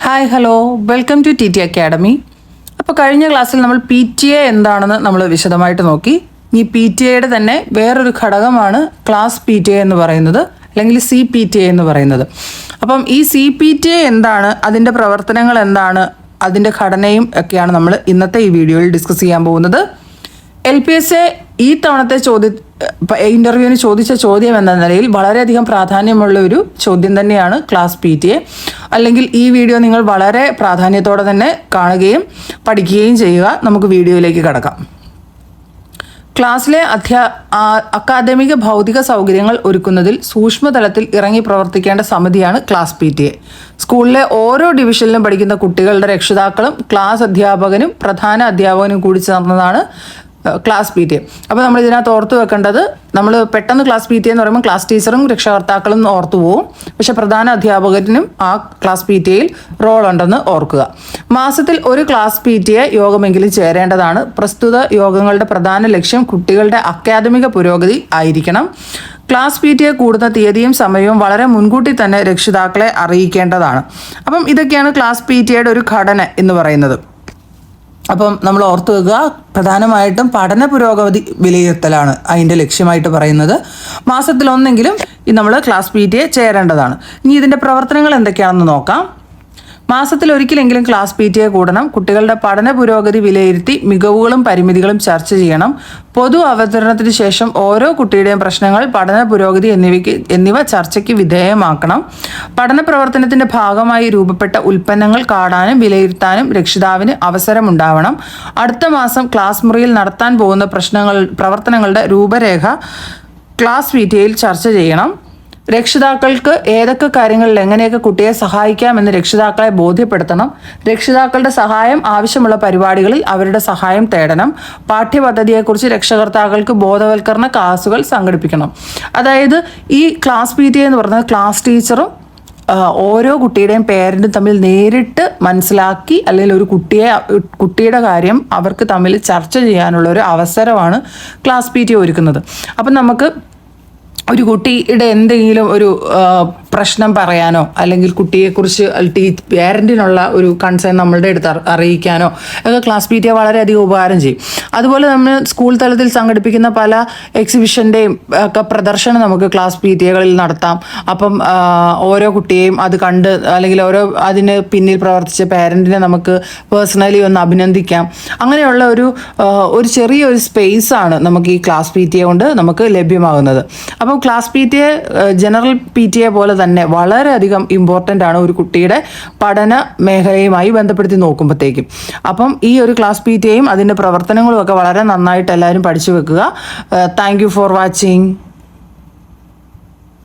Hi hello welcome to T T academy. അപ്പോൾ കഴിഞ്ഞ ക്ലാസ്സിൽ നമ്മൾ പി ടി എ എന്താണെന്ന് നമ്മൾ വിശദമായിട്ട് നോക്കി. ഈ പി ടി എയുടെ തന്നെ വേറൊരു ഘടകമാണ് ക്ലാസ് പി ടി എ എന്ന് പറയുന്നത്, അല്ലെങ്കിൽ സി പി ടി എ എന്ന് പറയുന്നത്. അപ്പം ഈ സി പി ടി എ എന്താണ്, അതിൻ്റെ പ്രവർത്തനങ്ങൾ എന്താണ്, അതിൻ്റെ ഘടനയും ഒക്കെയാണ് നമ്മൾ ഇന്നത്തെ ഈ വീഡിയോയിൽ ഡിസ്കസ് ചെയ്യാൻ പോകുന്നത്. LPSA ഈ തവണത്തെ ഇൻ്റർവ്യൂവിന് ചോദിച്ച ചോദ്യം എന്ന നിലയിൽ വളരെയധികം പ്രാധാന്യമുള്ള ഒരു ചോദ്യം തന്നെയാണ് ക്ലാസ് പി ടി എ. അല്ലെങ്കിൽ ഈ വീഡിയോ നിങ്ങൾ വളരെ പ്രാധാന്യത്തോടെ തന്നെ കാണുകയും പഠിക്കുകയും ചെയ്യുക. നമുക്ക് വീഡിയോയിലേക്ക് കടക്കാം. ക്ലാസ്സിലെ അക്കാദമിക ഭൗതിക സൗകര്യങ്ങൾ ഒരുക്കുന്നതിൽ സൂക്ഷ്മതലത്തിൽ ഇറങ്ങി പ്രവർത്തിക്കേണ്ട സമിതിയാണ് ക്ലാസ് പി ടി എ. സ്കൂളിലെ ഓരോ ഡിവിഷനിലും പഠിക്കുന്ന കുട്ടികളുടെ രക്ഷിതാക്കളും ക്ലാസ് അധ്യാപകനും പ്രധാന അധ്യാപകനും കൂടി ചേർന്നതാണ് ക്ലാസ് പി ടി എ. അപ്പോൾ നമ്മൾ ഇതിനകത്ത് ഓർത്ത് വെക്കേണ്ടത്, നമ്മൾ പെട്ടെന്ന് ക്ലാസ് പി ടി എ എന്ന് പറയുമ്പോൾ ക്ലാസ് ടീച്ചറും രക്ഷകർത്താക്കളും ഓർത്തു പോവും. പക്ഷെ പ്രധാന അധ്യാപകനും ആ ക്ലാസ് പി ടി എയിൽ റോൾ ഉണ്ടെന്ന് ഓർക്കുക. മാസത്തിൽ ഒരു ക്ലാസ് പി ടി എ യോഗമെങ്കിലും ചേരേണ്ടതാണ്. പ്രസ്തുത യോഗങ്ങളുടെ പ്രധാന ലക്ഷ്യം കുട്ടികളുടെ അക്കാദമിക പുരോഗതി ആയിരിക്കണം. ക്ലാസ് പി ടി എ കൂടുന്ന തീയതിയും സമയവും വളരെ മുൻകൂട്ടി തന്നെ രക്ഷിതാക്കളെ അറിയിക്കേണ്ടതാണ്. അപ്പം ഇതൊക്കെയാണ് ക്ലാസ് പി ടി എയുടെ ഒരു ഘടന എന്ന് പറയുന്നത്. അപ്പം നമ്മൾ ഓർത്തു വെക്കുക, പ്രധാനമായിട്ടും പഠന പുരോഗതി വിലയിരുത്തലാണ് അതിൻ്റെ ലക്ഷ്യമായിട്ട് പറയുന്നത്. മാസത്തിലൊന്നെങ്കിലും നമ്മൾ ക്ലാസ് പി ടി എ ചേരേണ്ടതാണ്. ഇനി ഇതിൻ്റെ പ്രവർത്തനങ്ങൾ എന്തൊക്കെയാണെന്ന് നോക്കാം. മാസത്തിൽ ഒരിക്കലെങ്കിലും ക്ലാസ് പി ടി എ കൂടണം. കുട്ടികളുടെ പഠന പുരോഗതി വിലയിരുത്തി മികവുകളും പരിമിതികളും ചർച്ച ചെയ്യണം. പൊതു അവതരണത്തിന് ശേഷം ഓരോ കുട്ടിയുടെയും പ്രശ്നങ്ങൾ, പഠന പുരോഗതി എന്നിവ ചർച്ചയ്ക്ക് വിധേയമാക്കണം. പഠന പ്രവർത്തനത്തിന്റെ ഭാഗമായി രൂപപ്പെട്ട ഉൽപ്പന്നങ്ങൾ കാണാനും വിലയിരുത്താനും രക്ഷിതാവിന് അവസരമുണ്ടാവണം. അടുത്ത മാസം ക്ലാസ് മുറിയിൽ നടത്താൻ പോകുന്ന പ്രവർത്തനങ്ങളുടെ രൂപരേഖ ക്ലാസ് പി ടി എയിൽ ചർച്ച ചെയ്യണം. രക്ഷിതാക്കൾക്ക് ഏതൊക്കെ കാര്യങ്ങളിൽ എങ്ങനെയൊക്കെ കുട്ടിയെ സഹായിക്കാമെന്ന് രക്ഷിതാക്കളെ ബോധ്യപ്പെടുത്തണം. രക്ഷിതാക്കളുടെ സഹായം ആവശ്യമുള്ള പരിപാടികളിൽ അവരുടെ സഹായം തേടണം. പാഠ്യപദ്ധതിയെക്കുറിച്ച് രക്ഷകർത്താക്കൾക്ക് ബോധവൽക്കരണ ക്ലാസുകൾ സംഘടിപ്പിക്കണം. അതായത് ഈ ക്ലാസ് പി ടി എ എന്ന് പറയുന്നത് ക്ലാസ് ടീച്ചറും ഓരോ കുട്ടിയുടെയും പേരൻറ്റും തമ്മിൽ നേരിട്ട് മനസ്സിലാക്കി, അല്ലെങ്കിൽ ഒരു കുട്ടിയുടെ കാര്യം അവർക്ക് തമ്മിൽ ചർച്ച ചെയ്യാനുള്ള ഒരു അവസരമാണ് ക്ലാസ് പി ടി എ ഒരുക്കുന്നത്. അപ്പം നമുക്ക് ഒരു കുട്ടിയുടെ എന്തെങ്കിലും ഒരു പ്രശ്നം പറയാനോ, അല്ലെങ്കിൽ കുട്ടിയെക്കുറിച്ച് പേരൻറ്റിനുള്ള ഒരു കൺസേൺ നമ്മളുടെ അടുത്ത് അറിയിക്കാനോ ഒക്കെ ക്ലാസ് പി ടി എ വളരെയധികം ഉപകാരം ചെയ്യും. അതുപോലെ നമ്മൾ സ്കൂൾ തലത്തിൽ സംഘടിപ്പിക്കുന്ന പല എക്സിബിഷൻ്റെയും ഒക്കെ പ്രദർശനം നമുക്ക് ക്ലാസ് പി ടി എകളിൽ നടത്താം. അപ്പം ഓരോ കുട്ടിയെയും അത് കണ്ട്, അല്ലെങ്കിൽ അതിന് പിന്നിൽ പ്രവർത്തിച്ച പേരൻറ്റിനെ നമുക്ക് പേഴ്സണലി ഒന്ന് അഭിനന്ദിക്കാം. അങ്ങനെയുള്ള ഒരു ചെറിയൊരു സ്പേസാണ് നമുക്ക് ഈ ക്ലാസ് പി ടി എ കൊണ്ട് നമുക്ക് ലഭ്യമാകുന്നത്. അപ്പം class P T A general P T A പോലെ തന്നെ വളരെയധികം ഇമ്പോർട്ടൻ്റ് ആണ് ഒരു കുട്ടിയുടെ പഠന മേഖലയുമായി ബന്ധപ്പെടുത്തി നോക്കുമ്പോഴത്തേക്കും. അപ്പം ഈ ഒരു ക്ലാസ് പി ടി എയും അതിൻ്റെ പ്രവർത്തനങ്ങളും ഒക്കെ വളരെ നന്നായിട്ട് എല്ലാവരും പഠിച്ചു വെക്കുക. Thank you for watching.